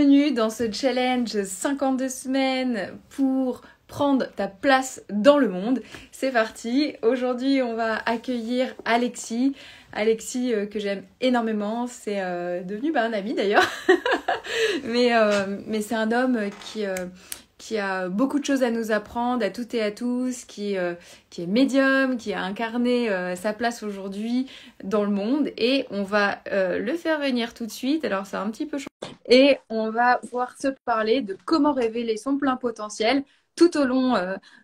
Bienvenue dans ce challenge 52 semaines pour prendre ta place dans le monde. C'est parti. Aujourd'hui, on va accueillir Alexis. Alexis que j'aime énormément. C'est devenu un ami d'ailleurs. mais c'est un homme qui a beaucoup de choses à nous apprendre, à toutes et à tous, qui est médium, qui a incarné sa place aujourd'hui dans le monde. Et on va le faire venir tout de suite. Alors, c'est un petit peu chaud. Et on va pouvoir se parler de comment révéler son plein potentiel tout au long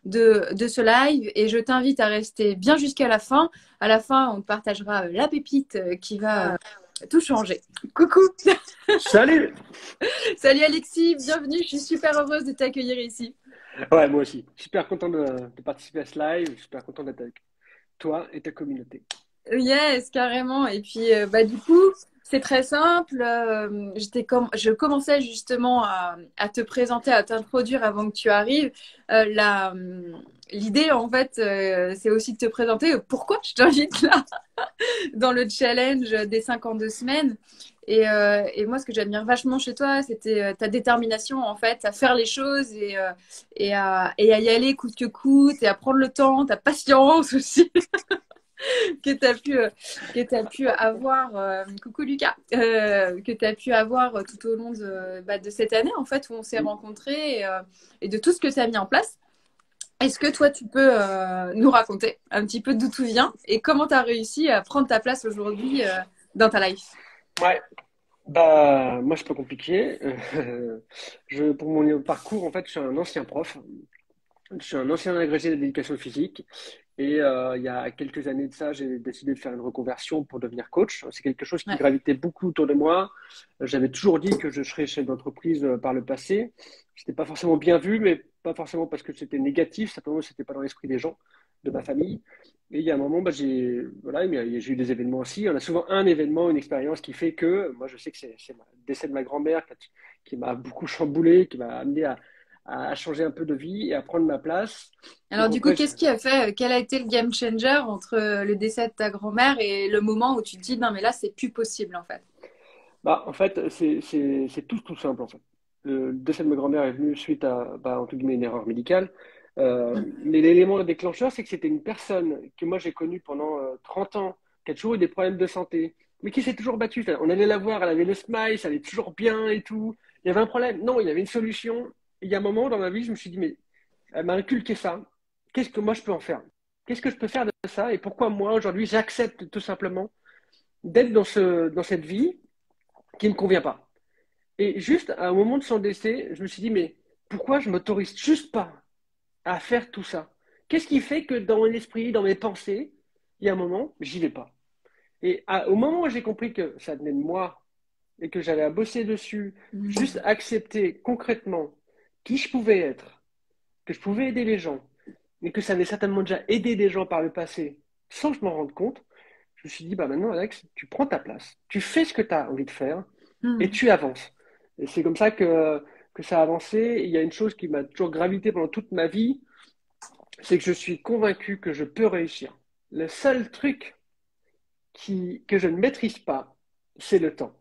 de ce live. Et je t'invite à rester bien jusqu'à la fin. À la fin, on te partagera la pépite qui va tout changer. Coucou. Salut. Salut Alexis, bienvenue. Je suis super heureuse de t'accueillir ici. Ouais, moi aussi. Super content de participer à ce live. Super content d'être avec toi et ta communauté. Yes, carrément. Et puis, du coup, c'est très simple. Je commençais justement à te présenter, à t'introduire avant que tu arrives. L'idée, en fait, c'est aussi de te présenter pourquoi je t'invite là dans le challenge des 52 semaines. Et moi, ce que j'admire vachement chez toi, c'était ta détermination, en fait, à faire les choses et à y aller coûte que coûte, et à prendre le temps, ta patience aussi. que tu as pu avoir, coucou Lucas, que tu as pu avoir tout au long de cette année, en fait, où on s'est rencontrés et de tout ce que tu as mis en place. Est-ce que toi, tu peux nous raconter un petit peu d'où tu viens et comment tu as réussi à prendre ta place aujourd'hui dans ta life? Ouais, moi, c'est pas compliqué. Pour mon parcours, en fait, je suis un ancien prof. Je suis un ancien agrégé d'éducation physique. Et il y a quelques années de ça, j'ai décidé de faire une reconversion pour devenir coach. C'est quelque chose qui Ouais. gravitait beaucoup autour de moi. J'avais toujours dit que je serais chef d'entreprise par le passé. C'était pas forcément bien vu, mais pas forcément parce que c'était négatif, simplement c'était pas dans l'esprit des gens, de ma famille. Et il y a un moment, j'ai eu des événements aussi. On a souvent un événement, une expérience qui fait que, moi je sais que c'est le décès de ma grand-mère qui m'a beaucoup chamboulé, qui m'a amené à changer un peu de vie et à prendre ma place. Alors Donc du coup, après, qu'est-ce qui a fait, quel a été le game changer entre le décès de ta grand-mère et le moment où tu te dis non mais là c'est plus possible en fait. en fait, c'est tout simple, en fait. Le décès de ma grand-mère est venu suite à, entre guillemets, une erreur médicale. Mais l'élément déclencheur, c'est que c'était une personne que moi j'ai connue pendant 30 ans, qui a toujours eu des problèmes de santé, mais qui s'est toujours battue. On allait la voir, elle avait le smile, ça allait toujours bien et tout. Il y avait un problème. Non, il y avait une solution. Et il y a un moment dans ma vie, je me suis dit, mais elle m'a inculqué ça. Qu'est-ce que moi je peux en faire? Qu'est-ce que je peux faire de ça? Et pourquoi moi, aujourd'hui, j'accepte tout simplement d'être dans cette vie qui ne me convient pas. Et juste à un moment de son décès, je me suis dit, mais pourquoi je m'autorise juste pas à faire tout ça? Qu'est-ce qui fait que dans mon esprit, dans mes pensées, il y a un moment, j'y vais pas? Et au moment où j'ai compris que ça venait de moi et que j'allais à bosser dessus, juste accepter concrètement qui je pouvais être, que je pouvais aider les gens, et que ça avait certainement déjà aidé des gens par le passé sans que je m'en rende compte, je me suis dit, maintenant, Alex, tu prends ta place, tu fais ce que tu as envie de faire et tu avances. Et c'est comme ça que ça a avancé. Et il y a une chose qui m'a toujours gravité pendant toute ma vie, c'est que je suis convaincu que je peux réussir. Le seul truc que je ne maîtrise pas, c'est le temps.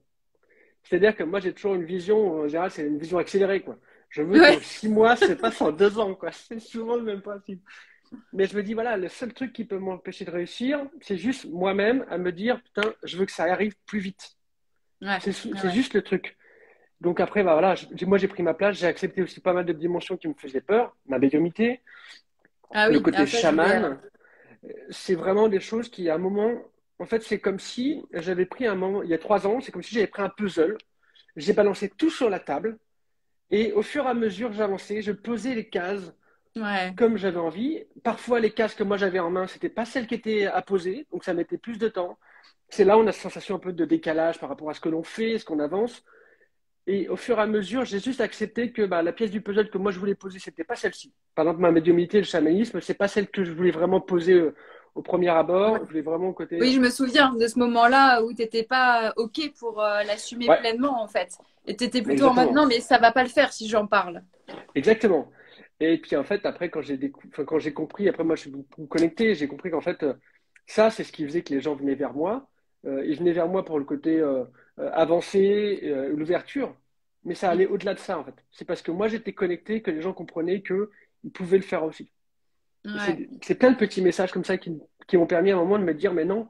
C'est-à-dire que moi, j'ai toujours une vision, en général, c'est une vision accélérée, quoi. Je veux Ouais. qu'en 6 mois, c'est pas en 2 ans, quoi. C'est souvent le même principe. Mais je me dis, voilà, le seul truc qui peut m'empêcher de réussir, c'est juste moi-même à me dire, putain, je veux que ça arrive plus vite. Ouais. C'est Ouais. juste le truc. Donc après, voilà, moi j'ai pris ma place, j'ai accepté aussi pas mal de dimensions qui me faisaient peur, ma médiumnité, Ah le oui, côté alors ça je voulais. chaman. C'est vraiment des choses qui, à un moment, en fait, c'est comme si j'avais pris un moment, il y a 3 ans, c'est comme si j'avais pris un puzzle, j'ai balancé tout sur la table, et au fur et à mesure, j'avançais, je posais les cases Ouais. comme j'avais envie. Parfois, les cases que moi j'avais en main, c'était pas celles qui étaient à poser, donc ça mettait plus de temps. C'est là où on a cette sensation un peu de décalage par rapport à ce que l'on fait, ce qu'on avance. Et au fur et à mesure, j'ai juste accepté que la pièce du puzzle que moi je voulais poser, c'était pas celle-ci. Par exemple, ma médiumnité, le chamanisme, c'est pas celle que je voulais vraiment poser au premier Ouais. abord. Je voulais vraiment côté. Oui, je me souviens de ce moment-là où tu n'étais pas OK pour l'assumer Ouais, pleinement en fait. Et tu étais plutôt en mode exactement. non mais ça va pas le faire si j'en parle. Exactement. Et puis en fait, après, quand j'ai compris, après moi je suis beaucoup connecté, j'ai compris qu'en fait, ça, c'est ce qui faisait que les gens venaient vers moi. Ils venaient vers moi pour le côté avancé, l'ouverture. mais ça allait au-delà de ça, en fait. C'est parce que moi, j'étais connecté que les gens comprenaient qu'ils pouvaient le faire aussi. Et Ouais. c'est plein de petits messages comme ça qui m'ont permis à un moment de me dire, mais non,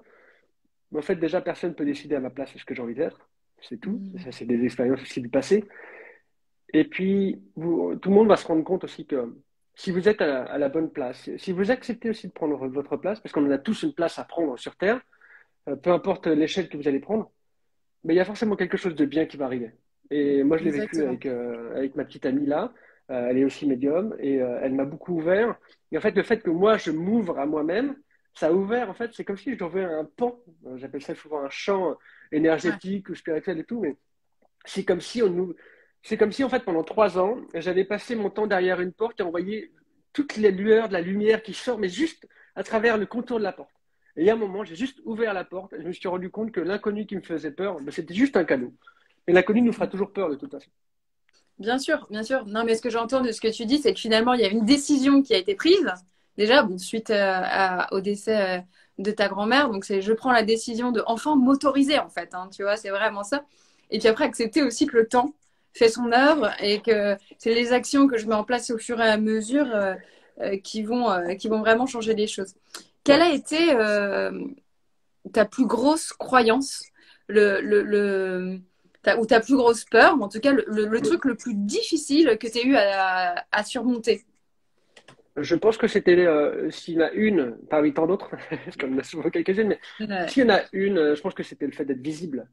mais en fait, déjà, personne ne peut décider à ma place ce que j'ai envie d'être. C'est tout. Mm. Ça, c'est des expériences aussi du passé. Et puis, tout le monde va se rendre compte aussi que si vous êtes à la bonne place, si vous acceptez aussi de prendre votre place, parce qu'on en a tous une place à prendre sur Terre, peu importe l'échelle que vous allez prendre, mais il y a forcément quelque chose de bien qui va arriver. Et moi, je l'ai vécu Exactement. avec ma petite amie là. Elle est aussi médium et elle m'a beaucoup ouvert. Et en fait, le fait que moi, je m'ouvre à moi-même, ça a ouvert, en fait, c'est comme si je ouvrais un pan. J'appelle ça souvent un champ Ouais. énergétique ou spirituel et tout, mais c'est comme si c'est comme si, en fait, pendant 3 ans, j'avais passé mon temps derrière une porte et envoyé toutes les lueurs de la lumière qui sort, mais juste à travers le contour de la porte. Et il y a un moment, j'ai juste ouvert la porte et je me suis rendu compte que l'inconnu qui me faisait peur, ben, c'était juste un cadeau. Et l'inconnu nous fera toujours peur de toute façon. Bien sûr, bien sûr. Non, mais ce que j'entends de ce que tu dis, c'est que finalement, il y a une décision qui a été prise. Déjà, bon, suite au décès de ta grand-mère, donc c'est je prends la décision de enfin m'autoriser, en fait. Hein, tu vois, c'est vraiment ça. Et puis après, accepter aussi que le temps fait son œuvre et que c'est les actions que je mets en place au fur et à mesure qui vont vraiment changer les choses. Quelle Ouais. a été ta plus grosse croyance, ou ta plus grosse peur, mais en tout cas le truc le plus difficile que tu as eu à surmonter. Je pense que c'était, s'il y en a une, parmi tant d'autres, parce qu'on en a souvent quelques-unes, mais Ouais. s'il y en a une, je pense que c'était le fait d'être visible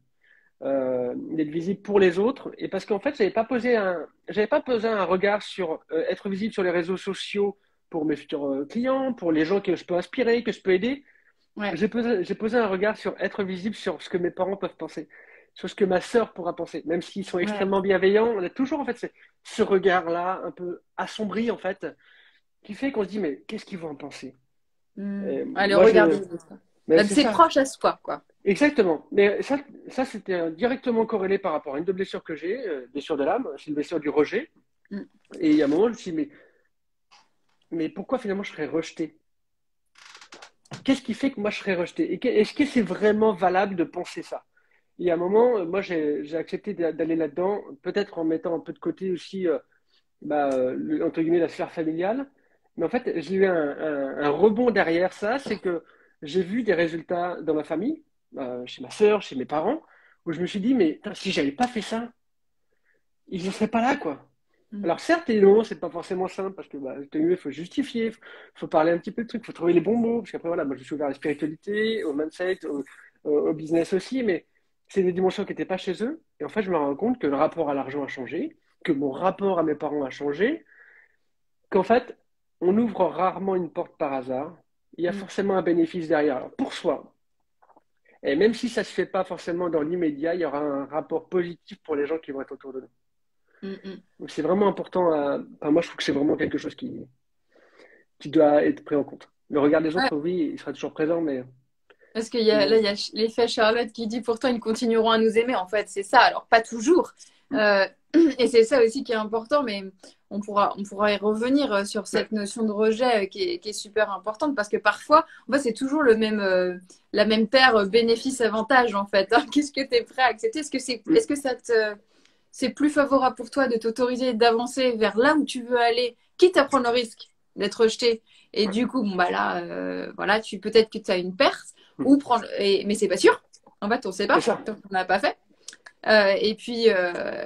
pour les autres. Et parce qu'en fait, j'avais pas posé un regard sur être visible sur les réseaux sociaux pour mes futurs clients, pour les gens que je peux inspirer, que je peux aider. Ouais. J'ai posé un regard sur être visible sur ce que mes parents peuvent penser, sur ce que ma sœur pourra penser. Même s'ils sont Ouais. extrêmement bienveillants, on a toujours en fait ce regard-là, un peu assombri en fait, qui fait qu'on se dit mais qu'est-ce qu'ils vont en penser? Et Allez, moi regardez. je, mais Même c'est c'est ça, proche à soi, quoi. exactement. Mais ça c'était directement corrélé par rapport à une de blessures que j'ai, blessure de l'âme, c'est une blessure du rejet. Mm. Et il y a un moment je me suis dit mais pourquoi finalement je serais rejeté? Qu'est-ce qui fait que moi je serais rejeté? Et est-ce que c'est vraiment valable de penser ça? Il y a un moment, moi, j'ai accepté d'aller là-dedans, peut-être en mettant un peu de côté aussi, entre guillemets, la sphère familiale. Mais en fait, j'ai eu un rebond derrière ça, c'est que j'ai vu des résultats dans ma famille, chez ma sœur, chez mes parents, où je me suis dit, mais putain, si j'avais pas fait ça, ils ne seraient pas là, quoi. Mm. Alors certes, et non, c'est pas forcément simple parce que il faut justifier, faut parler un petit peu de trucs, faut trouver les bons mots. Parce qu'après voilà, moi je suis ouvert à la spiritualité, au mindset, au business aussi, mais c'est des dimensions qui n'étaient pas chez eux. Et en fait, je me rends compte que le rapport à l'argent a changé, que mon rapport à mes parents a changé, qu'en fait, on ouvre rarement une porte par hasard. Il y a Mm. forcément un bénéfice derrière. Alors, pour soi. Et même si ça se fait pas forcément dans l'immédiat, il y aura un rapport positif pour les gens qui vont être autour de nous. Mm. Mm. Donc c'est vraiment important enfin, moi je trouve que c'est vraiment quelque chose qui doit être pris en compte. Le regard des Ouais. autres, oui, il sera toujours présent, mais Parce qu'il mais il y a l'effet Charlotte qui dit pourtant ils continueront à nous aimer. En fait, c'est ça. Alors, pas toujours. Euh, et c'est ça aussi qui est important, mais on pourra y revenir sur ouais, cette notion de rejet qui est super importante parce que parfois, en fait, c'est toujours la même paire bénéfice-avantage en fait. Hein. Qu'est-ce que tu es prêt à accepter? Est-ce que c'est plus favorable pour toi de t'autoriser d'avancer vers là où tu veux aller, quitte à prendre le risque d'être rejeté? Et du coup, bon, bah là, voilà, peut-être que tu as une perte ou prendre, mais c'est pas sûr. En fait, on sait c'est pas ça. tant qu'on n'a pas fait. Et puis,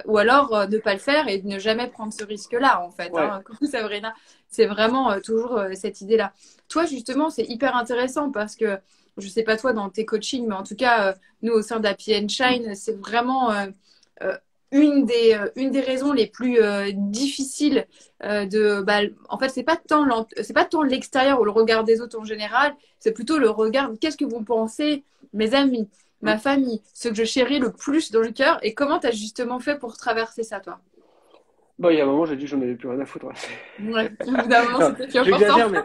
ou alors ne pas le faire et de ne jamais prendre ce risque-là, en fait. Ouais. Hein. Coucou Sabrina, c'est vraiment toujours cette idée-là. Toi, justement, c'est hyper intéressant parce que, je sais pas toi dans tes coachings, mais en tout cas, nous au sein d'Happy and Shine, c'est vraiment euh, une des raisons les plus difficiles en fait, c'est pas tant l'extérieur ou le regard des autres en général, c'est plutôt le regard, qu'est-ce que vont penser mes amis, ma famille, ce que je chéris le plus dans le cœur, et comment tu as justement fait pour traverser ça, toi? Bon, il y a un moment, j'ai dit que j'en avais plus rien à foutre. Ouais. Ouais, évidemment, Non, c'était plus important. j'exagère, mais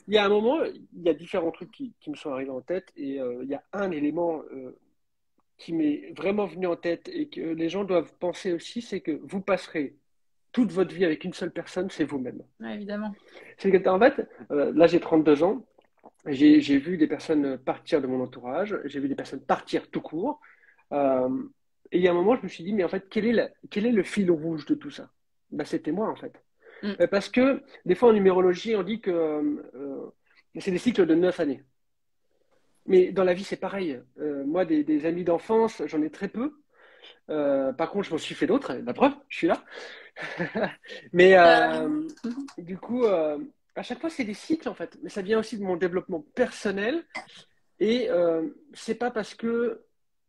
il y a un moment, il y a différents trucs qui me sont arrivés en tête, et il y a un élément qui m'est vraiment venu en tête et que les gens doivent penser aussi, c'est que vous passerez toute votre vie avec une seule personne, c'est vous-même. Ouais, évidemment. C'est que, en fait, là j'ai 32 ans. J'ai vu des personnes partir de mon entourage, j'ai vu des personnes partir tout court. Euh, Et il y a un moment, je me suis dit, mais en fait, quel est le fil rouge de tout ça? Ben, c'était moi, en fait. Mm. Parce que des fois, en numérologie, on dit que c'est des cycles de 9 années. Mais dans la vie, c'est pareil. Moi, des amis d'enfance, j'en ai très peu. Par contre, je m'en suis fait d'autres. La preuve, je suis là. Mais du coup, à chaque fois, c'est des cycles, en fait. Mais ça vient aussi de mon développement personnel. Et c'est pas parce que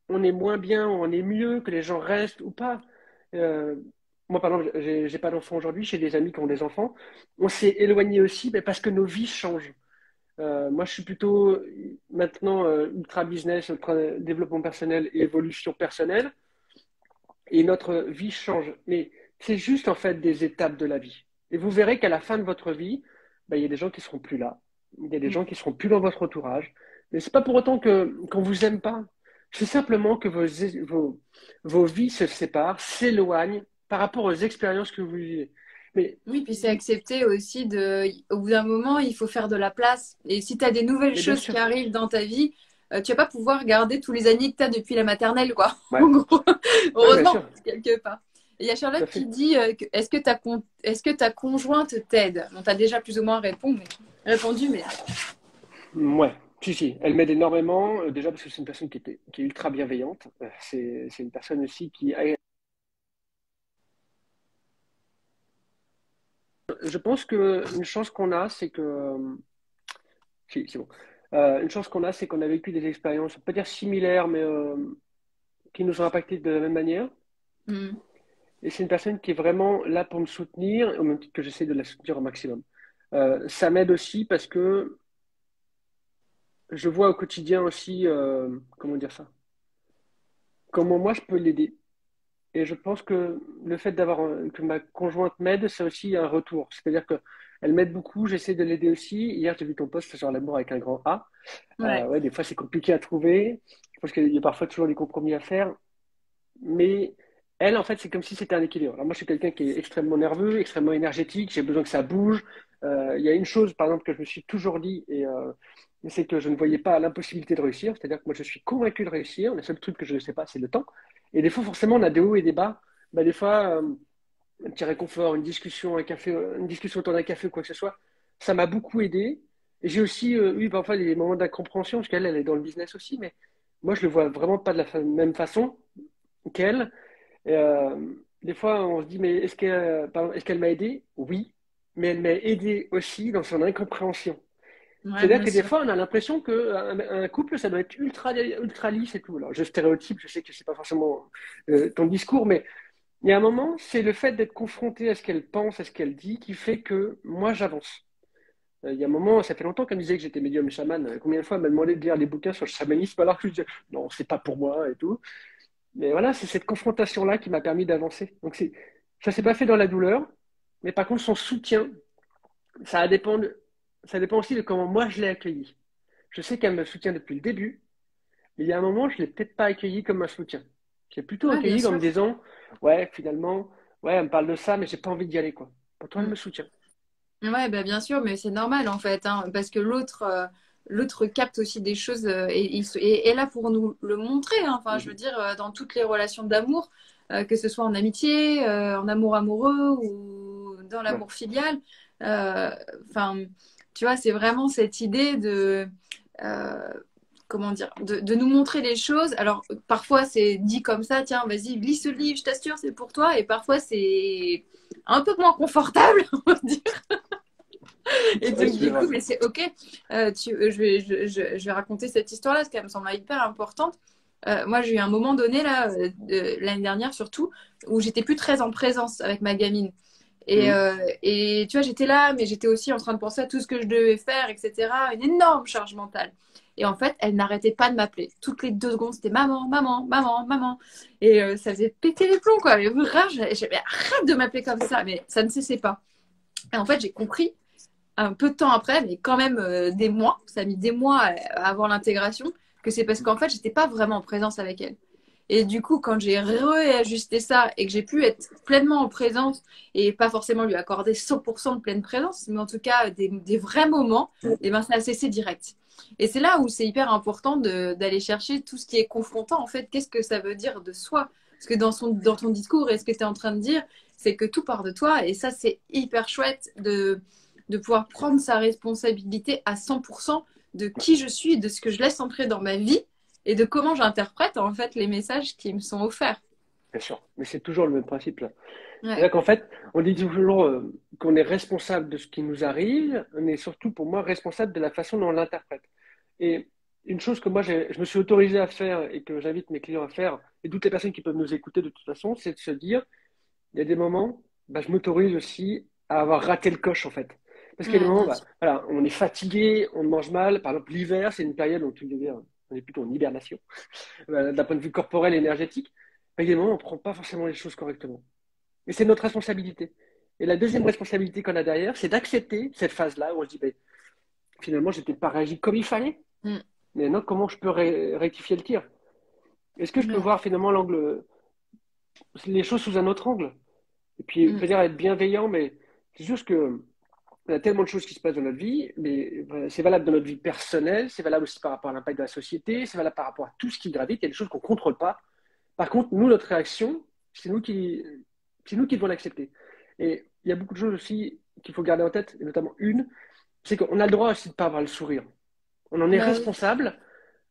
on est moins bien ou on est mieux que les gens restent ou pas. Euh, Moi, par exemple, j'ai pas d'enfants aujourd'hui, j'ai des amis qui ont des enfants. On s'est éloigné aussi, mais parce que nos vies changent. Moi, je suis plutôt maintenant ultra business, ultra développement personnel et évolution personnelle, et notre vie change. Mais c'est juste en fait des étapes de la vie. Et vous verrez qu'à la fin de votre vie, ben, il y a des gens qui seront plus là, il y a des Mm. gens qui seront plus dans votre entourage. Mais c'est pas pour autant que qu'on vous aime pas. C'est simplement que vos vies se séparent, s'éloignent par rapport aux expériences que vous vivez. Mais, Oui, puis c'est accepter aussi au bout d'un moment, il faut faire de la place. Et si tu as des nouvelles mais bien choses qui sûr, arrivent dans ta vie, tu vas pas pouvoir garder tous les années que tu as depuis la maternelle, quoi. En ouais, gros, ouais, bien heureusement, sûr, quelque part. Et il y a tout à Charlotte qui fait. dit est-ce que ta conjointe t'aide? On t'a déjà plus ou moins répondu, mais Ouais, si, si, elle m'aide énormément, déjà parce que c'est une personne qui est ultra bienveillante. C'est une personne aussi qui a. Je pense qu'une chance qu'on a, c'est que. Si, c'est bon. Une chance qu'on a, c'est qu'on a vécu des expériences, on peut pas dire similaires, mais qui nous ont impactés de la même manière. hmm. Et c'est une personne qui est vraiment là pour me soutenir, au même titre que j'essaie de la soutenir au maximum. Ça m'aide aussi parce que je vois au quotidien aussi, comment dire ça, comment moi je peux l'aider. Et je pense que le fait que ma conjointe m'aide, c'est aussi un retour. C'est-à-dire que elle m'aide beaucoup, j'essaie de l'aider aussi. Hier, j'ai vu ton post sur l'amour avec un grand A. Ouais. Ouais, des fois, c'est compliqué à trouver. Je pense qu'il y a parfois toujours des compromis à faire. Mais elle, en fait, c'est comme si c'était un équilibre. Alors moi, je suis quelqu'un qui est extrêmement nerveux, extrêmement énergétique. J'ai besoin que ça bouge. Il y a une chose, par exemple, que je me suis toujours dit, et c'est que je ne voyais pas l'impossibilité de réussir. C'est-à-dire que moi, je suis convaincu de réussir. Le seul truc que je ne sais pas, c'est le temps. Et des fois, forcément, on a des hauts et des bas. Bah, des fois, un petit réconfort, une discussion, un café, une discussion autour d'un café ou quoi que ce soit, ça m'a beaucoup aidé. Et j'ai aussi eu parfois des moments d'incompréhension, parce qu'elle, elle est dans le business aussi, mais moi, je le vois vraiment pas de la même façon qu'elle. Et, des fois, on se dit, mais est-ce qu'elle m'a aidé? Oui, mais elle m'a aidé aussi dans son incompréhension. Ouais, C'est-à-dire bien que des sûr. fois, on a l'impression qu'un couple, ça doit être ultra lisse et tout. Alors, je stéréotype, je sais que c'est pas forcément ton discours, mais il y a un moment, c'est le fait d'être confronté à ce qu'elle pense, à ce qu'elle dit, qui fait que moi, j'avance. Il y a un moment, ça fait longtemps qu'elle me disait que j'étais médium chaman. Combien de fois elle m'a demandé de lire des bouquins sur le chamanisme alors que je disais non, c'est pas pour moi et tout. Mais voilà, c'est cette confrontation-là qui m'a permis d'avancer. Donc ça s'est pas fait dans la douleur, mais par contre, son soutien, ça dépend, ça dépend aussi de comment moi je l'ai accueilli. Je sais qu'elle me soutient depuis le début, mais il y a un moment, je l'ai peut-être pas accueilli comme un soutien. J'ai plutôt Ouais, bien accueilli comme sûr. disant, ouais, finalement, ouais, elle me parle de ça, mais j'ai pas envie d'y aller, quoi. Pourtant, elle me soutient. Ouais, bah, bien sûr, mais c'est normal en fait, hein, parce que l'autre capte aussi des choses et est là pour nous le montrer, hein. Enfin, je veux Mhm. dire, dans toutes les relations d'amour, que ce soit en amitié, en amour amoureux ou dans Ouais. l'amour filial. euh, Enfin, tu vois, c'est vraiment cette idée euh, comment dire, de nous montrer les choses. Alors, parfois, c'est dit comme ça, tiens, vas-y, lis ce livre, je t'assure, c'est pour toi. Et parfois, c'est un peu moins confortable, on va dire. Et Oui, donc, c'est du vrai. coup, mais c'est OK. Je vais raconter cette histoire-là, parce qu'elle me semble hyper importante. Moi, j'ai eu un moment donné, là, l'année dernière surtout, où j'étais plus très en présence avec ma gamine. Mhm. Et tu vois, j'étais là, mais j'étais aussi en train de penser à tout ce que je devais faire, etc. Une énorme charge mentale. Et en fait, elle n'arrêtait pas de m'appeler. Toutes les 2 secondes, c'était maman, maman, maman, maman. Et ça faisait péter les plombs, quoi. Mais vraiment, arrête de m'appeler comme ça. Mais ça ne cessait pas. Et en fait, j'ai compris un peu de temps après, mais quand même des mois, ça a mis des mois à avoir l'intégration, que c'est parce qu'en fait, j'étais pas vraiment en présence avec elle. Et du coup, quand j'ai réajusté ça et que j'ai pu être pleinement en présence et pas forcément lui accorder 100% de pleine présence, mais en tout cas des vrais moments, et ben ça a cessé direct. Et c'est là où c'est hyper important d'aller chercher tout ce qui est confrontant. En fait, qu'est-ce que ça veut dire de soi? Parce que dans ton discours et ce que tu es en train de dire, c'est que tout part de toi. Et ça, c'est hyper chouette de pouvoir prendre sa responsabilité à 100% de qui je suis, de ce que je laisse entrer dans ma vie et de comment j'interprète en fait les messages qui me sont offerts. Bien sûr. Mais c'est toujours le même principe là. Ouais, C'est-à-dire qu'en fait, on dit toujours qu'on est responsable de ce qui nous arrive, on est surtout pour moi responsable de la façon dont on l'interprète. Et une chose que moi je me suis autorisé à faire et que j'invite mes clients à faire, et toutes les personnes qui peuvent nous écouter de toute façon, c'est de se dire, il y a des moments, bah, je m'autorise aussi à avoir raté le coche en fait. Parce qu'il y a des ouais, moments, bien bah, sûr. voilà, on est fatigué, on mange mal. Par exemple, l'hiver, c'est une période où on est plutôt en hibernation, d'un point de vue corporel et énergétique. Mais il y a des moments où on ne prend pas forcément les choses correctement. Et c'est notre responsabilité. Et la deuxième responsabilité qu'on a derrière, c'est d'accepter cette phase-là où on se dit, ben, finalement, j'ai peut-être pas réagi comme il fallait. Mm. Mais maintenant, comment je peux rectifier le tir? Est-ce que je peux Ouais. voir finalement les choses sous un autre angle? Et puis, je Mm. veux dire être bienveillant, mais c'est juste que il y a tellement de choses qui se passent dans notre vie, mais c'est valable dans notre vie personnelle, c'est valable aussi par rapport à l'impact de la société, c'est valable par rapport à tout ce qui gravite. Il y a des choses qu'on ne contrôle pas. Par contre, nous, notre réaction, c'est nous qui devons l'accepter. Et il y a beaucoup de choses aussi qu'il faut garder en tête, et notamment une, c'est qu'on a le droit aussi de ne pas avoir le sourire. On en est Bah oui. responsable,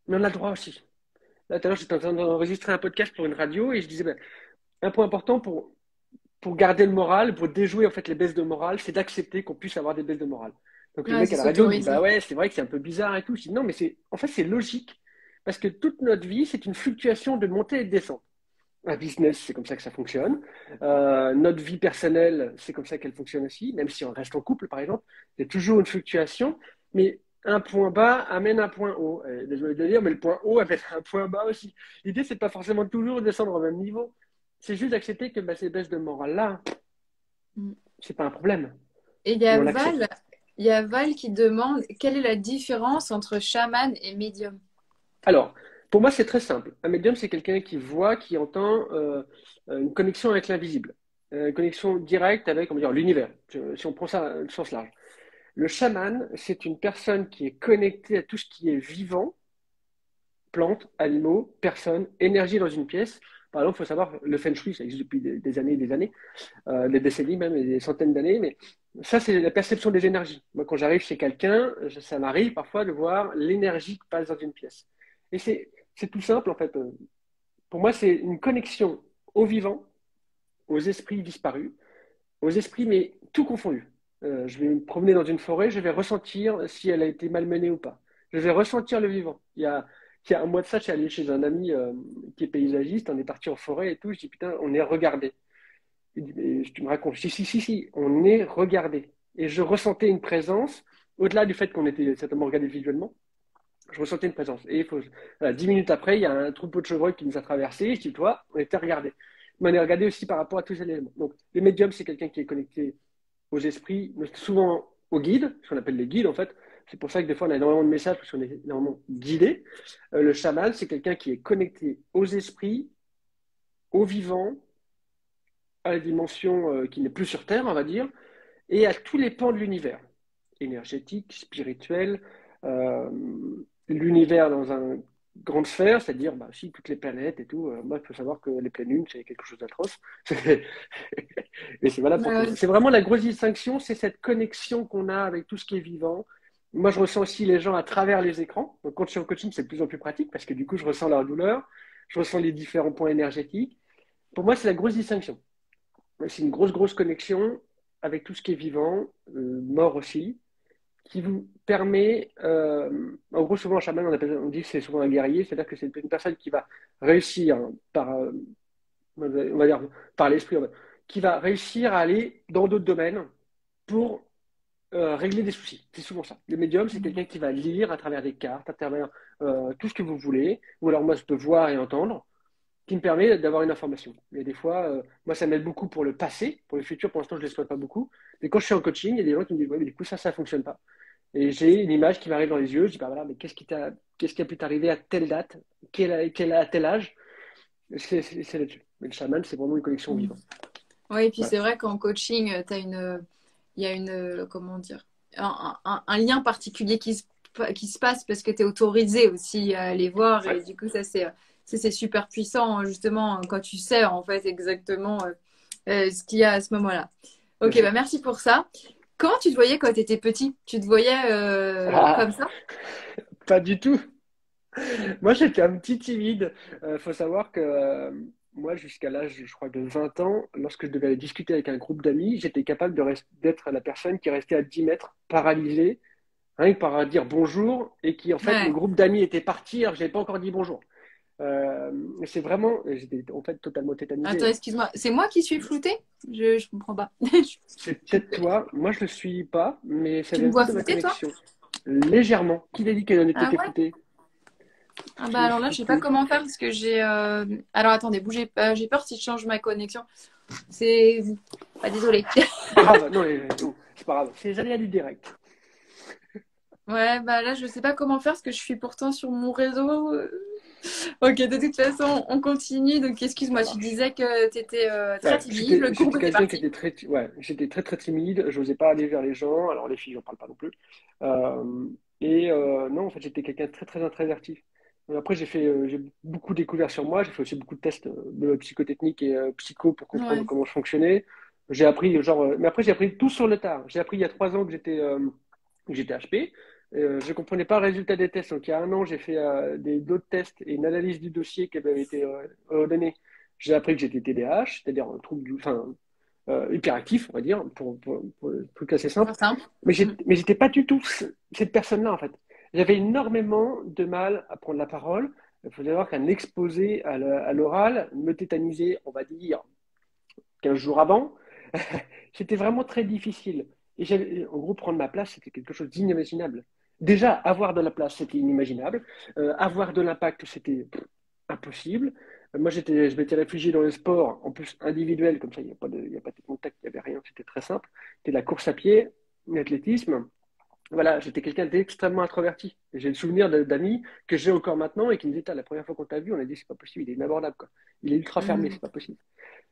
mais on a le droit aussi. Là, tout à l'heure, j'étais en train d'enregistrer un podcast pour une radio et je disais, ben, un point important pour garder le moral, pour déjouer en fait les baisses de morale, c'est d'accepter qu'on puisse avoir des baisses de morale. Donc le Ouais, mec c'est à la radio me dit, bah s'autoriser. ouais, c'est vrai que c'est un peu bizarre et tout. Je dis, non, mais en fait, c'est logique. Parce que toute notre vie, c'est une fluctuation de montée et de descente. Un business, c'est comme ça que ça fonctionne. Notre vie personnelle, c'est comme ça qu'elle fonctionne aussi. Même si on reste en couple, par exemple, il y a toujours une fluctuation. Mais un point bas amène un point haut. Désolé de le dire, mais le point haut amène un point bas aussi. L'idée, c'est pas forcément toujours descendre au même niveau. C'est juste d'accepter que bah, ces baisses de morale-là, Mm. c'est pas un problème. Et Et on l'accepte. Il y a Val qui demande quelle est la différence entre chaman et médium. Alors, pour moi, c'est très simple. Un médium, c'est quelqu'un qui voit, qui entend une connexion avec l'invisible. Une connexion directe avec, on va dire, l'univers, si on prend ça au sens large. Le chaman, c'est une personne qui est connectée à tout ce qui est vivant, plantes, animaux, personnes, énergie dans une pièce. Par exemple, il faut savoir, le feng shui, ça existe depuis des années et des années, des décennies même, et des centaines d'années, mais ça, c'est la perception des énergies. Moi, quand j'arrive chez quelqu'un, ça m'arrive parfois de voir l'énergie qui passe dans une pièce. Et c'est tout simple, en fait. Pour moi, c'est une connexion aux vivants, aux esprits disparus, aux esprits, mais tout confondu. Je vais me promener dans une forêt, je vais ressentir si elle a été malmenée ou pas. Je vais ressentir le vivant. Il y a un mois de ça, je suis allé chez un ami qui est paysagiste, on est parti en forêt et tout. Je dis, putain, on est regardé. Il dit, mais tu me racontes, si, on est regardé. Et je ressentais une présence, au-delà du fait qu'on était certainement regardé visuellement, je ressentais une présence. Et voilà, 10 minutes après, il y a un troupeau de chevreuils qui nous a traversés. Je dis, toi, on était regardé. Mais on est regardé aussi par rapport à tous ces éléments. Donc, le médium, c'est quelqu'un qui est connecté aux esprits, mais souvent aux guides, ce qu'on appelle les guides en fait. C'est pour ça que des fois on a énormément de messages parce qu'on est énormément guidé. Le chaman, c'est quelqu'un qui est connecté aux esprits, aux vivants, à la dimension qui n'est plus sur Terre, on va dire, et à tous les pans de l'univers, énergétique, spirituel, euh, l'univers dans une grande sphère, c'est-à-dire bah, si toutes les planètes et tout. Moi, il faut savoir que les pleines lunes, c'est quelque chose d'atroce. Et c'est valable pour tout le monde. Ouais. C'est vraiment la grosse distinction, c'est cette connexion qu'on a avec tout ce qui est vivant. Moi, je ressens aussi les gens à travers les écrans. Donc, quand je suis en coaching, c'est de plus en plus pratique parce que du coup, je ressens leur douleur, je ressens les différents points énergétiques. Pour moi, c'est la grosse distinction. C'est une grosse connexion avec tout ce qui est vivant, mort aussi, qui vous permet, en gros, souvent, un chaman, on dit que c'est souvent un guerrier, c'est-à-dire que c'est une personne qui va réussir par, on va dire, par l'esprit, qui va réussir à aller dans d'autres domaines pour régler des soucis. C'est souvent ça. Le médium, c'est quelqu'un qui va lire à travers des cartes, à travers tout ce que vous voulez, ou alors moi, je peux voir et entendre, qui me permet d'avoir une information. Et des fois, moi, ça m'aide beaucoup pour le passé, pour le futur, pour l'instant, je ne l'exploite pas beaucoup. Mais quand je suis en coaching, il y a des gens qui me disent, ouais, mais du coup, ça ne fonctionne pas. Et j'ai une image qui m'arrive dans les yeux, je dis, bah voilà, mais qu'est-ce qui a pu t'arriver à telle date, à tel âge? C'est là-dessus. Mais le chaman, c'est vraiment une connexion Mm. vivante. Oui, et puis Voilà. c'est vrai qu'en coaching, il y a comment dire, un lien particulier qui se passe parce que tu es autorisé aussi à aller voir. Et du coup, ça, c'est super puissant, justement, quand tu sais, en fait, exactement ce qu'il y a à ce moment-là. bien Ok, sûr. bah merci pour ça. Comment tu te voyais quand tu étais petit? Tu te voyais Ah, comme ça? pas du tout. Moi, j'étais un petit timide. Faut savoir que moi, jusqu'à l'âge, je crois, de 20 ans, lorsque je devais aller discuter avec un groupe d'amis, j'étais capable d'être la personne qui restait à 10 mètres, paralysée, rien que par dire bonjour, et qui, en fait, le Ouais. groupe d'amis était parti, alors que je n'avais pas encore dit bonjour. C'est vraiment, j'étais en fait totalement Attends, tétanisé. excuse-moi. C'est moi qui suis floutée? Je comprends pas. C'est peut-être toi. Moi, je le suis pas, mais ça Tu me vient vois peut-être de ma floutée, toi? connexion. Légèrement. Qui t'a dit qu'elle en était Ah ouais? floutée? Ah bah Tu es alors là, je sais pas floutée. comment faire parce que j'ai. Alors attendez, bougez pas. J'ai peur si je change ma connexion. C'est. Pas désolé. C'est pas grave. Non, oh, c'est pas grave. C'est les aléas du direct. Ouais, bah là, je sais pas comment faire parce que je suis pourtant sur mon réseau. Ok, de toute façon, on continue. Donc, Ça excuse-moi, tu marche. disais que tu étais très Ouais, timide. Le groupe j'étais était quelqu'un qui parti. était ouais, j'étais très très timide. Je n'osais pas aller vers les gens. Alors les filles, j'en parle pas non plus. Non, en fait, j'étais quelqu'un de très très introverti. Après, j'ai beaucoup découvert sur moi. J'ai fait aussi beaucoup de tests de psychotechnique et psycho pour comprendre Ouais. comment je fonctionnais. J'ai appris mais après j'ai appris tout sur le tard. J'ai appris il y a 3 ans que j'étais HP. Je comprenais pas le résultat des tests. Donc il y a un an, j'ai fait d'autres tests et une analyse du dossier qui avait été donné. J'ai appris que j'étais TDAH, c'est-à-dire un trouble enfin, hyperactif, on va dire, pour un truc assez simple. Pas simple. Mm. Mais j'étais pas du tout cette personne-là, en fait. J'avais énormément de mal à prendre la parole. Il faut savoir qu'un exposé à l'oral me tétanisait, on va dire, 15 jours avant. C'était vraiment très difficile. Et en gros, prendre ma place, c'était quelque chose d'inimaginable. Déjà, avoir de la place, c'était inimaginable. Avoir de l'impact, c'était impossible. Moi, je m'étais réfugié dans le sport, en plus individuel, comme ça, il y a pas de contact, il n'y avait rien, c'était très simple. C'était la course à pied, l'athlétisme. Voilà, j'étais quelqu'un d'extrêmement introverti. Et j'ai le souvenir d'amis que j'ai encore maintenant et qui me disaient, la première fois qu'on t'a vu, on a dit, c'est pas possible, il est inabordable, quoi. Il est ultra fermé, Mm. c'est pas possible.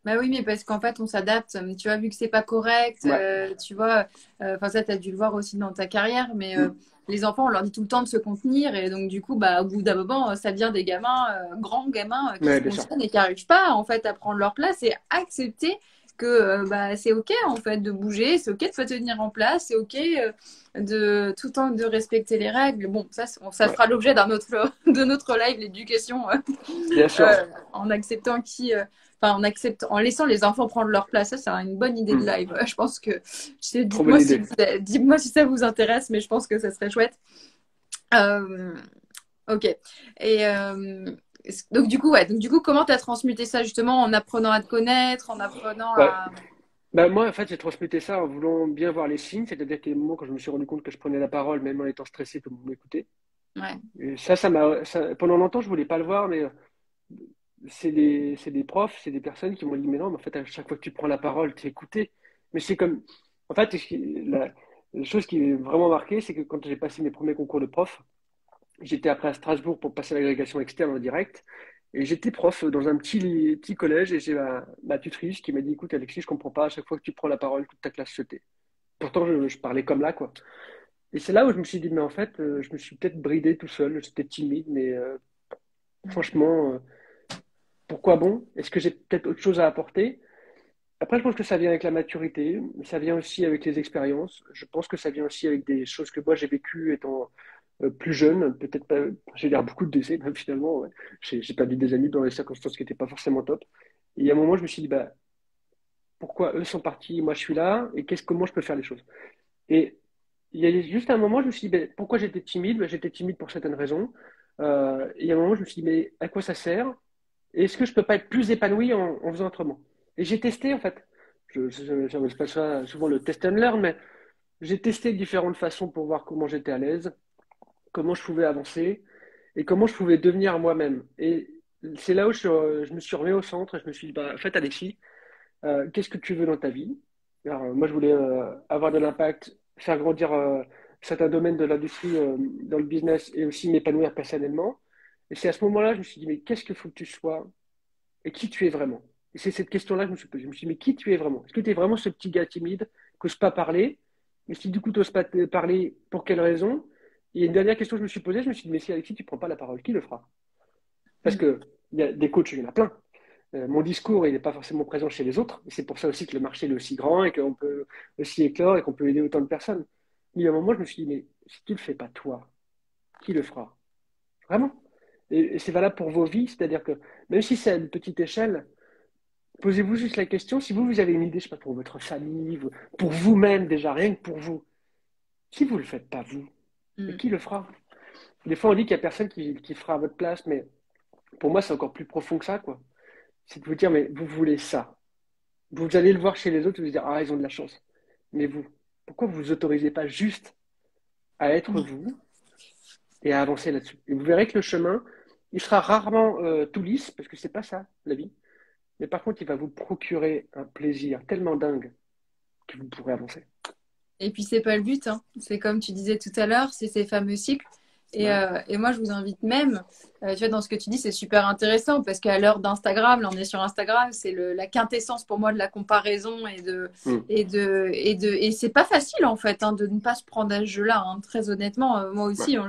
Bah oui, mais parce qu'en fait, on s'adapte. Tu vois, vu que c'est pas correct, Ouais. tu vois, enfin ça, tu as dû le voir aussi dans ta carrière, mais Mm. les enfants, on leur dit tout le temps de se contenir, et donc du coup, bah, au bout d'un moment, ça devient des gamins, grands gamins, qui Ouais, se bien sûr. contiennent et qui n'arrivent pas, en fait, à prendre leur place et accepter que bah, c'est OK, en fait, de bouger, c'est OK de se tenir en place, c'est OK de tout le temps de respecter les règles. Bon, ça Ouais, fera l'objet d'un autre, de notre live, l'éducation, bien sûr. en acceptant enfin, en laissant les enfants prendre leur place. Ça, c'est une bonne idée de Mm. live. Je pense que, Trop bonne idée. dites-moi si ça vous intéresse, mais je pense que ça serait chouette. Euh, ok. Et donc du coup, ouais. Donc du coup, comment t'as transmuté ça justement en apprenant à te connaître, en apprenant Ouais. à. Bah, moi, en fait, j'ai transmuté ça en voulant bien voir les signes, c'est-à-dire qu'il y a des moments quand je me suis rendu compte que je prenais la parole, même en étant stressé, tout le monde m'écoutait. Ouais. Et pendant longtemps, je voulais pas le voir, mais c'est des profs, c'est des personnes qui m'ont dit, mais non, mais en fait, à chaque fois que tu prends la parole, tu es écouté. Mais c'est comme, en fait, la chose qui est vraiment marquée, c'est que quand j'ai passé mes premiers concours de prof, j'étais après à Strasbourg pour passer l'agrégation externe en direct. Et j'étais prof dans un petit collège et j'ai ma tutrice qui m'a dit, écoute, Alexis, je comprends pas, à chaque fois que tu prends la parole, toute ta classe se tait. Pourtant, je parlais comme là, quoi. Et c'est là où je me suis dit, mais en fait, je me suis peut-être bridé tout seul, j'étais timide, mais franchement, pourquoi bon? Est-ce que j'ai peut-être autre chose à apporter? Après, je pense que ça vient avec la maturité, ça vient aussi avec les expériences. Je pense que ça vient aussi avec des choses que moi j'ai vécues étant plus jeune. Peut-être pas, j'ai l'air beaucoup de décès, même finalement. Ouais. J'ai perdu des amis dans des circonstances qui n'étaient pas forcément top. Et à un moment, je me suis dit, bah, pourquoi eux sont partis, moi je suis là, et comment je peux faire les choses? Et il y a juste un moment, je me suis dit, ben, pourquoi j'étais timide? Ben, j'étais timide pour certaines raisons. Et il y a un moment, je me suis dit, mais à quoi ça sert? Et est-ce que je peux pas être plus épanoui en faisant autrement? Et j'ai testé, en fait. J'appelle ça souvent le test and learn, mais j'ai testé différentes façons pour voir comment j'étais à l'aise, comment je pouvais avancer et comment je pouvais devenir moi-même. Et c'est là où je me suis remis au centre et je me suis dit, bah, en fait, Alexis, qu'est-ce que tu veux dans ta vie? Alors, moi, je voulais avoir de l'impact, faire grandir certains domaines de l'industrie dans le business et aussi m'épanouir personnellement. Et c'est à ce moment-là, je me suis dit, mais qu'est-ce qu'il faut que tu sois et qui tu es vraiment? Et c'est cette question-là que je me suis posée. Je me suis dit, mais qui tu es vraiment? Est-ce que tu es vraiment ce petit gars timide qui n'ose pas parler? Et si du coup, tu n'oses pas parler, pour quelle raison? Et une dernière question que je me suis posée, je me suis dit, mais si Alexis, tu ne prends pas la parole, qui le fera? Parce Mm. que Il y a des coachs, il y en a plein. Mon discours, il n'est pas forcément présent chez les autres. C'est pour ça aussi que le marché est aussi grand et qu'on peut aussi éclore et qu'on peut aider autant de personnes. Mais à un moment, je me suis dit, mais si tu ne le fais pas toi, qui le fera? Vraiment. Et c'est valable pour vos vies, c'est-à-dire que même si c'est à une petite échelle, posez-vous juste la question, si vous avez une idée, je sais pas, pour votre famille, pour vous-même déjà, rien que pour vous, si vous ne le faites pas vous, et Mm. qui le fera? Des fois, on dit qu'il n'y a personne qui fera à votre place, mais pour moi, c'est encore plus profond que ça, quoi. C'est de vous dire, mais vous voulez ça. Vous allez le voir chez les autres et vous dire, ah, ils ont de la chance. Mais vous, pourquoi vous vous autorisez pas juste à être vous et à avancer là-dessus? Et vous verrez que le chemin, il sera rarement tout lisse, parce que c'est pas ça, la vie. Mais par contre, il va vous procurer un plaisir tellement dingue que vous pourrez avancer. Et puis, c'est pas le but, hein. C'est comme tu disais tout à l'heure, c'est ces fameux cycles. Ouais, Et moi, je vous invite même, tu vois, dans ce que tu dis, c'est super intéressant parce qu'à l'heure d'Instagram, là, on est sur Instagram, c'est la quintessence pour moi de la comparaison mm, et c'est pas facile en fait hein, de ne pas se prendre à ce jeu-là. Hein. Très honnêtement, moi ouais, aussi, hein,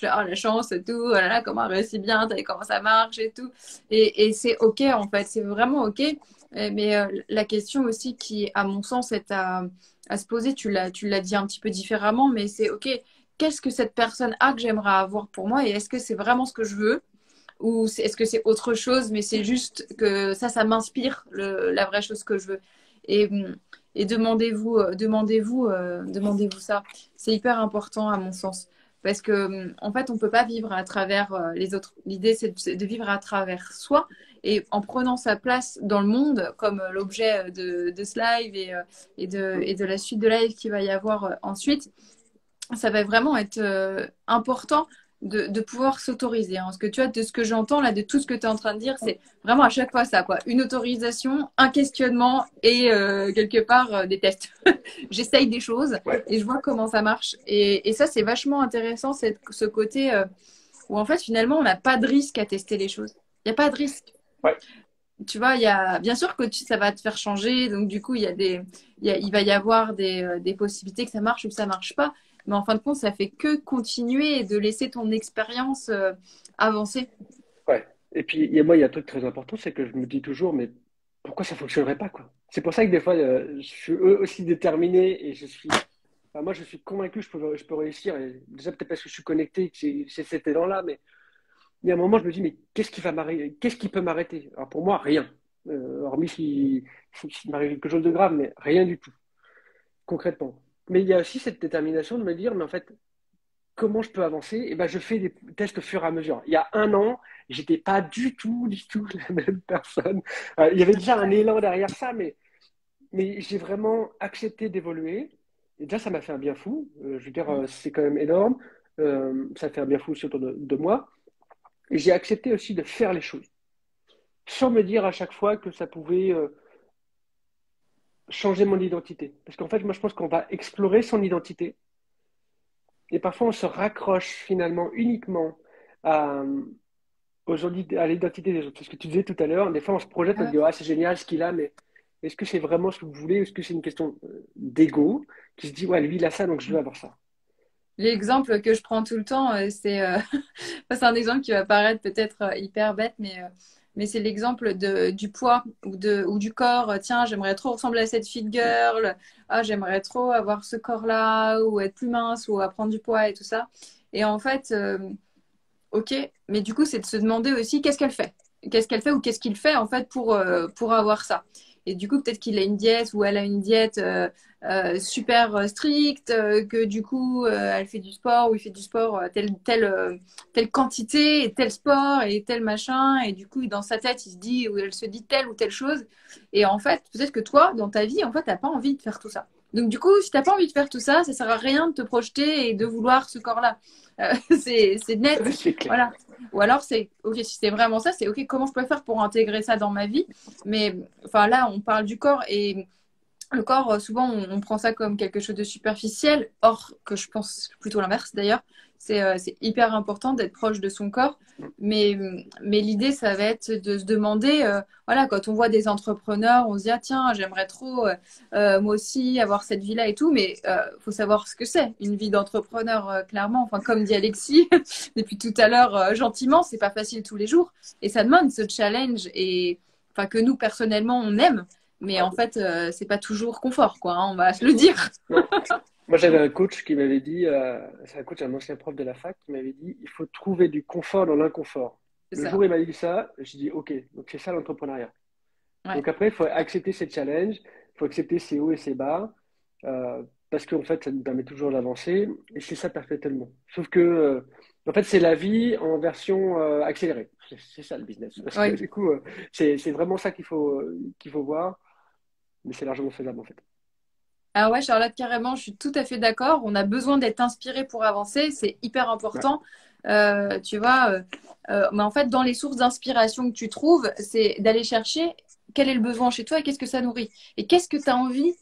ah, la chance et tout, oh là là, comment elle réussit bien, t'as vu comment ça marche et tout. Et c'est ok en fait, c'est vraiment ok. Mais la question aussi qui, à mon sens, est à se poser, tu l'as dit un petit peu différemment, mais c'est ok qu'est-ce que cette personne a que j'aimerais avoir pour moi et est-ce que c'est vraiment ce que je veux ou est-ce que c'est autre chose mais c'est juste que ça m'inspire la vraie chose que je veux et, et demandez-vous ça c'est hyper important à mon sens parce que en fait on peut pas vivre à travers les autres l'idée c'est de vivre à travers soi et en prenant sa place dans le monde comme l'objet de ce live mm, et de la suite de live qu'il va y avoir ensuite ça va vraiment être important de pouvoir s'autoriser. Hein. Parce que tu vois, de ce que j'entends là, de tout ce que tu es en train de dire, c'est vraiment à chaque fois ça, quoi. Une autorisation, un questionnement et quelque part des tests. J'essaye des choses ouais, et je vois comment ça marche. Et ça, c'est vachement intéressant, ce côté où en fait, finalement, on n'a pas de risque à tester les choses. Il n'y a pas de risque. ouais. Tu vois, il y a bien sûr que ça va te faire changer, donc du coup, il va y avoir des possibilités que ça marche ou que ça marche pas. Mais en fin de compte, ça fait que continuer et de laisser ton expérience avancer. Ouais. Et puis, moi, il y a un truc très important, c'est que je me dis toujours, mais pourquoi ça fonctionnerait pas, quoi? C'est pour ça que des fois, je suis aussi déterminé et enfin, moi, je suis convaincu que je peux réussir. Et déjà, peut-être parce que je suis connecté, que j'ai cet élan-là, mais il y a un moment, je me dis, mais qu'est-ce qui peut m'arrêter? Alors, pour moi, rien. Hormis s'il m'arrive quelque chose de grave, mais rien du tout, concrètement. Mais il y a aussi cette détermination de me dire, mais en fait, comment je peux avancer? Et ben, je fais des tests au fur et à mesure. Il y a un an, j'étais pas du tout la même personne. Il y avait déjà un élan derrière ça, mais j'ai vraiment accepté d'évoluer. Et déjà, ça m'a fait un bien fou. Je veux dire, c'est quand même énorme. Ça fait un bien fou aussi autour de moi. Et j'ai accepté aussi de faire les choses, sans me dire à chaque fois que ça pouvait changer mon identité. Parce qu'en fait, moi, je pense qu'on va explorer son identité. Et parfois, on se raccroche finalement uniquement à, à l'identité des autres. C'est ce que tu disais tout à l'heure. Des fois, on se projette, on se dit, ah, c'est génial ce qu'il a, mais est-ce que c'est vraiment ce que vous voulez? Est-ce que c'est une question d'ego qui se dit, ouais, lui, il a ça, donc je veux avoir ça. L'exemple que je prends tout le temps, c'est un exemple qui va paraître peut-être hyper bête, mais c'est l'exemple du poids ou du corps. Tiens, j'aimerais trop ressembler à cette fit girl. Ah, j'aimerais trop avoir ce corps-là ou être plus mince ou prendre du poids et tout ça. Et en fait, ok, mais du coup, c'est de se demander aussi qu'est-ce qu'elle fait. Qu'est-ce qu'elle fait ou qu'est-ce qu'il fait en fait pour avoir ça. Et du coup, peut-être qu'il a une diète ou elle a une diète super stricte, que du coup, elle fait du sport ou il fait du sport telle quantité et tel sport et tel machin. Et du coup, dans sa tête, il se dit ou elle se dit telle ou telle chose. Et en fait, peut-être que toi, dans ta vie, en fait, t'as pas envie de faire tout ça. Donc du coup, si t'as pas envie de faire tout ça, ça sert à rien de te projeter et de vouloir ce corps-là. C'est net. C'est clair. Voilà. Ou alors, c'est, ok, si c'est vraiment ça, c'est ok, comment je peux faire pour intégrer ça dans ma vie? Mais enfin, là, on parle du corps et le corps, souvent, on prend ça comme quelque chose de superficiel. Or, que je pense plutôt l'inverse d'ailleurs. C'est hyper important d'être proche de son corps. Mais l'idée, ça va être de se demander, voilà, quand on voit des entrepreneurs, on se dit, ah tiens, j'aimerais trop, moi aussi, avoir cette vie-là et tout. Mais faut savoir ce que c'est, une vie d'entrepreneur, clairement. Enfin, comme dit Alexis depuis tout à l'heure, gentiment, c'est pas facile tous les jours. Et ça demande ce challenge et, enfin, que nous, personnellement, on aime. Mais en fait, c'est pas toujours confort, quoi, hein, on va se le dire. Non. Moi, j'avais un coach qui m'avait dit, c'est un coach, un ancien prof de la fac, qui m'avait dit, il faut trouver du confort dans l'inconfort. C'est Le ça. jour où il m'a dit ça, j'ai dit, OK, donc c'est ça l'entrepreneuriat. Ouais. Donc après, il faut accepter ces challenges, il faut accepter ses hauts et ses bas, parce qu'en fait, ça nous permet toujours d'avancer, et c'est ça parfaitement. Sauf que, en fait, c'est la vie en version accélérée. C'est ça le business. Parce que Ouais. du coup, c'est vraiment ça qu'il faut voir, mais c'est largement faisable en fait. Ah ouais, Charlotte, carrément, je suis tout à fait d'accord. On a besoin d'être inspiré pour avancer, c'est hyper Ouais. important. Tu vois, mais en fait, dans les sources d'inspiration que tu trouves, c'est d'aller chercher quel est le besoin chez toi et qu'est-ce que ça nourrit. Et qu'est-ce que tu as envie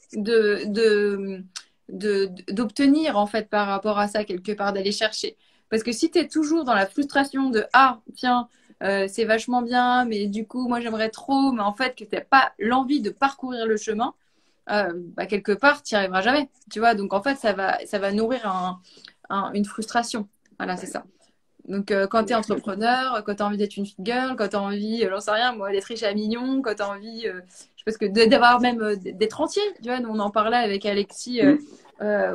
d'obtenir, en fait, par rapport à ça, quelque part, d'aller chercher. Parce que si tu es toujours dans la frustration de, ah, tiens, c'est vachement bien, mais du coup, moi, j'aimerais trop, mais en fait, que tu n'as pas l'envie de parcourir le chemin, bah, quelque part, tu n'y arriveras jamais. Tu vois, donc en fait, ça va nourrir une frustration. Voilà, c'est ça. Donc, quand tu es entrepreneur, quand tu as envie d'être une fit girl, quand tu as envie, j'en sais rien, moi, d'être riche à millions, quand tu as envie, je pense que d'avoir même d'être entier, tu vois, nous, on en parlait avec Alexis, Mm.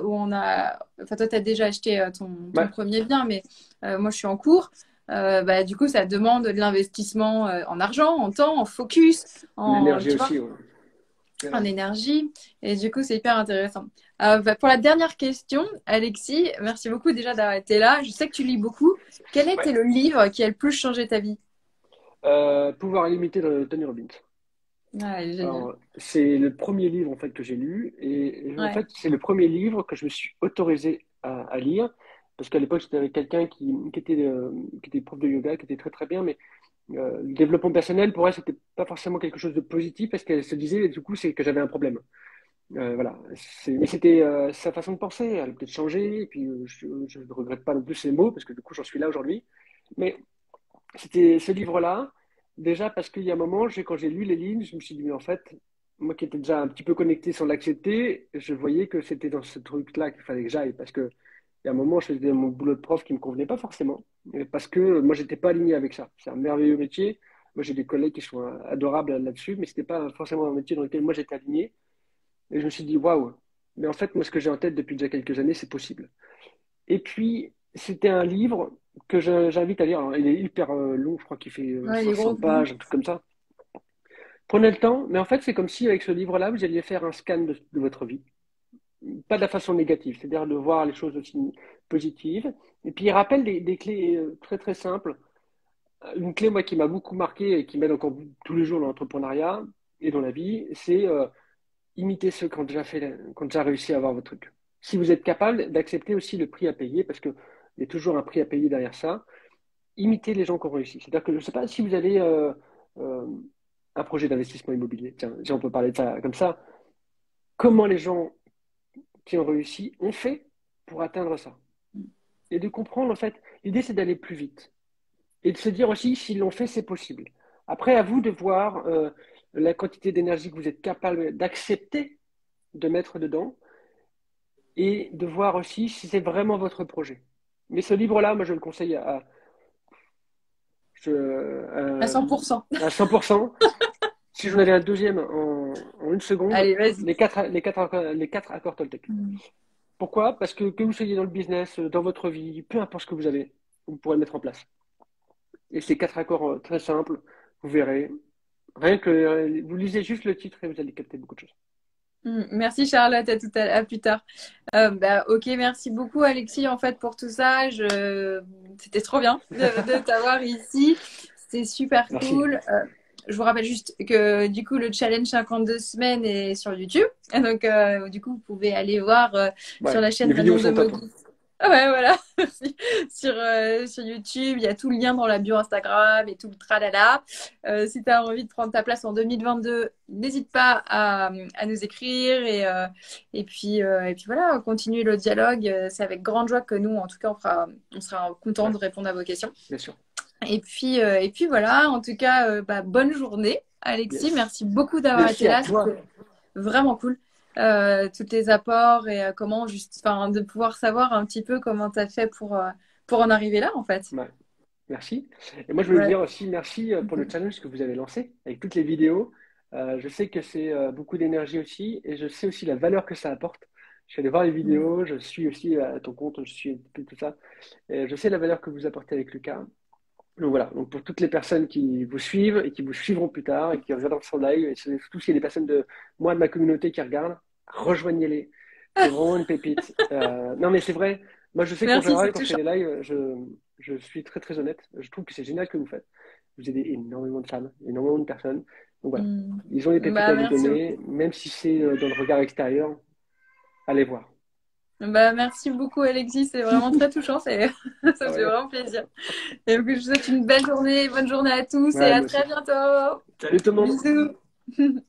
où on a, enfin, toi, tu as déjà acheté ton Ouais. premier bien, mais moi, je suis en cours. Bah, du coup, ça demande de l'investissement en argent, en temps, en focus, L'énergie tu vois, aussi, ouais. en Clairement. énergie. Et du coup, c'est hyper intéressant. Bah, pour la dernière question, Alexis, merci beaucoup déjà d'avoir été là. Je sais que tu lis beaucoup. Quel était Ouais. le livre qui a le plus changé ta vie? Pouvoir illimité de Tony Robbins. Ah, il est génial. Alors, c'est le premier livre en fait que j'ai lu et en Ouais. fait c'est le premier livre que je me suis autorisé à lire parce qu'à l'époque j'étais avec quelqu'un qui était prof de yoga, qui était très très bien, mais le développement personnel pour elle c'était pas forcément quelque chose de positif parce qu'elle se disait du coup c'est que j'avais un problème. Voilà, mais c'était sa façon de penser, elle a peut-être changé et puis je ne regrette pas non plus ses mots parce que du coup j'en suis là aujourd'hui. Mais c'était ce livre-là, déjà parce qu'il y a un moment, quand j'ai lu les lignes, je me suis dit, mais en fait, moi qui étais déjà un petit peu connecté sans l'accepter, je voyais que c'était dans ce truc-là qu'il fallait que j'aille. Parce que il y a un moment, je faisais mon boulot de prof qui ne me convenait pas forcément. Parce que moi, j'étais pas aligné avec ça. C'est un merveilleux métier. Moi, j'ai des collègues qui sont adorables là-dessus, mais c'était pas forcément un métier dans lequel moi j'étais aligné. Et je me suis dit, waouh, mais en fait, moi, ce que j'ai en tête depuis déjà quelques années, c'est possible. Et puis, c'était un livre que j'invite à lire. Alors, il est hyper long, je crois qu'il fait Ouais, il est gros. 500 pages, un truc comme ça. Prenez le temps, mais en fait, c'est comme si avec ce livre-là, vous alliez faire un scan de votre vie. Pas de la façon négative, c'est-à-dire de voir les choses aussi positives. Et puis, il rappelle des clés très très simples. Une clé, moi, qui m'a beaucoup marqué et qui m'aide encore tous les jours dans l'entrepreneuriat et dans la vie, c'est imiter ceux qui qui ont déjà réussi à avoir votre truc. Si vous êtes capable d'accepter aussi le prix à payer, parce qu'il y a toujours un prix à payer derrière ça, imitez les gens qui ont réussi. C'est-à-dire que je ne sais pas si vous avez euh, un projet d'investissement immobilier, tiens, si on peut parler de ça comme ça, comment les gens qui ont réussi ont fait pour atteindre ça. Et de comprendre, en fait, l'idée c'est d'aller plus vite. Et de se dire aussi, s'ils l'ont fait, c'est possible. Après, à vous de voir la quantité d'énergie que vous êtes capable d'accepter de mettre dedans et de voir aussi si c'est vraiment votre projet. Mais ce livre-là, moi, je le conseille À 100%. à 100%. Si j'en avais un deuxième en une seconde, Allez, vas-y. les quatre accords Toltec. Mm. Pourquoi? Parce que vous soyez dans le business, dans votre vie, peu importe ce que vous avez, vous pourrez le mettre en place. Et ces quatre accords très simples, vous verrez. Rien que vous lisez juste le titre et vous allez capter beaucoup de choses. Merci Charlotte, à plus tard. Bah, ok, merci beaucoup Alexis en fait pour tout ça. C'était trop bien de t'avoir ici. C'était super Merci. cool. Je vous rappelle juste que du coup le challenge 52 semaines est sur YouTube. Et donc du coup vous pouvez aller voir sur Ouais, la chaîne les vidéos Manon de sont top. Mogi. Ouais, voilà. Sur YouTube, il y a tout le lien dans la bio Instagram et tout le tralala. Si tu as envie de prendre ta place en 2022, n'hésite pas à nous écrire. Et puis voilà, continuer le dialogue. C'est avec grande joie que nous, en tout cas, on sera content Ouais, de répondre à vos questions. bien sûr. Et puis voilà, en tout cas, bonne journée, Alexis. Yes. Merci beaucoup d'avoir Merci été à là. toi. C'était vraiment cool. Tous tes apports et comment juste, enfin, de pouvoir savoir un petit peu comment tu as fait pour en arriver là, en fait. Ouais, merci. Et moi, je voulais Ouais. dire aussi merci pour le challenge que vous avez lancé avec toutes les vidéos. Je sais que c'est beaucoup d'énergie aussi et je sais aussi la valeur que ça apporte. Je suis allé voir les vidéos, je suis aussi à ton compte, je suis tout ça. Et je sais la valeur que vous apportez avec Lucas. Donc voilà, donc pour toutes les personnes qui vous suivent et qui vous suivront plus tard et qui regardent son live, et surtout s'il y a des personnes de moi, de ma communauté qui regardent, rejoignez-les. C'est vraiment une pépite. Non mais c'est vrai, moi je sais qu'en Merci, c'est général, quand je fais touchant. des lives, je suis très très honnête. Je trouve que c'est génial ce que vous faites. Vous aidez énormément de femmes, énormément de personnes. Donc voilà, Hmm. ils ont des pépites Bah, à vous merci beaucoup. donner, même si c'est dans le regard extérieur, allez voir. Bah, merci beaucoup, Alexis. C'est vraiment très touchant. Ça Ah me fait ouais. vraiment plaisir. Et puis, je vous souhaite une belle journée. Bonne journée à tous et Ouais, à moi très aussi. bientôt. Salut tout le monde. Bisous.